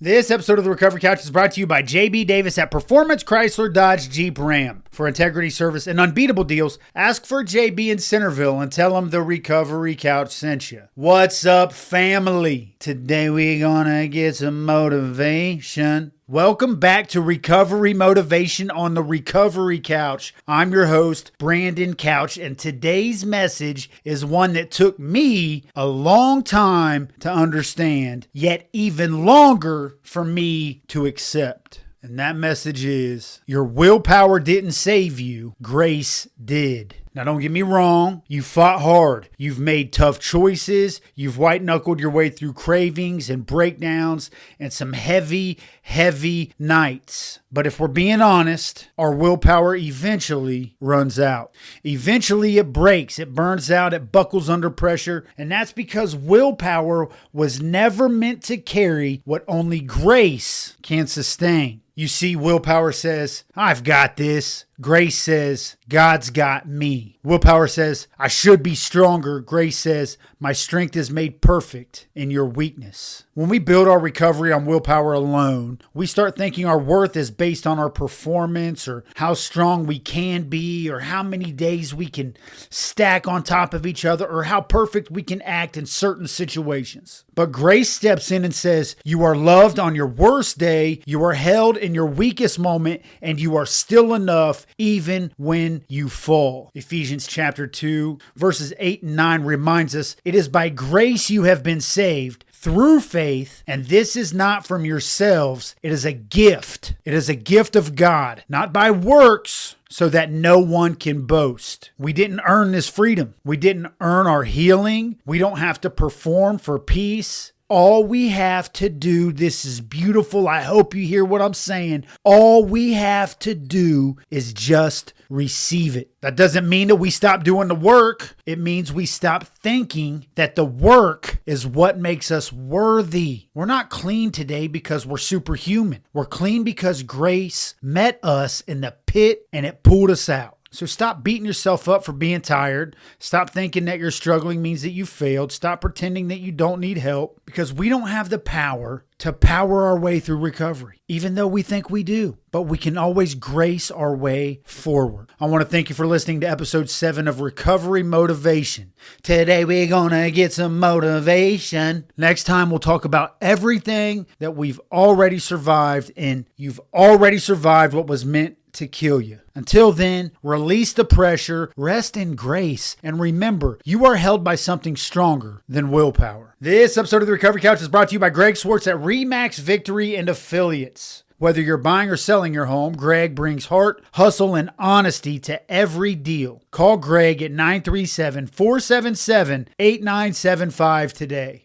This episode of the Recovery Couch is brought to you by JB Davis at Performance Chrysler Dodge Jeep Ram. For integrity, service, and unbeatable deals, ask for JB in Centerville and tell them the Recovery Couch sent you. What's up, family? Today we gonna get some motivation. Welcome back to Recovery Motivation on the Recovery Couch. I'm your host, Brandon Couch, and today's message is one that took me a long time to understand, yet even longer for me to accept. And that message is, your willpower didn't save you, grace did. Now, don't get me wrong, you fought hard. You've made tough choices. You've white-knuckled your way through cravings and breakdowns and some heavy nights. But if we're being honest, our willpower eventually runs out. Eventually it breaks, it burns out, it buckles under pressure. And that's because willpower was never meant to carry what only grace can sustain. You see, willpower says, I've got this. Grace says, God's got me. Willpower says, I should be stronger. Grace says, my strength is made perfect in your weakness. When we build our recovery on willpower alone, we start thinking our worth is based on our performance or how strong we can be or how many days we can stack on top of each other or how perfect we can act in certain situations. But grace steps in and says, you are loved on your worst day, you are held in your weakest moment, and you are still enough even when you fall. Ephesians chapter 2, verses 8 and 9 reminds us, it is by grace you have been saved through faith, and this is not from yourselves. It is a gift. It is a gift of God, not by works, so that no one can boast. We didn't earn this freedom. We didn't earn our healing. We don't have to perform for peace. All we have to do, this is beautiful. I hope you hear what I'm saying. All we have to do is just receive it. That doesn't mean that we stop doing the work. It means we stop thinking that the work is what makes us worthy. We're not clean today because we're superhuman. We're clean because grace met us in the pit and it pulled us out. So stop beating yourself up for being tired. Stop thinking that you're struggling means that you failed. Stop pretending that you don't need help, because we don't have the power to power our way through recovery, even though we think we do. But we can always grace our way forward. I want to thank you for listening to episode 7 of Recovery Motivation. Today we're gonna get some motivation. Next time we'll talk about everything that we've already survived, and you've already survived what was meant to kill you. Until then, release the pressure, rest in grace, and remember, you are held by something stronger than willpower. This episode of the Recovery Couch is brought to you by Greg Swartz at RE/MAX Victory and Affiliates. Whether you're buying or selling your home, Greg brings heart, hustle, and honesty to every deal. Call Greg at 937-477-8975 today.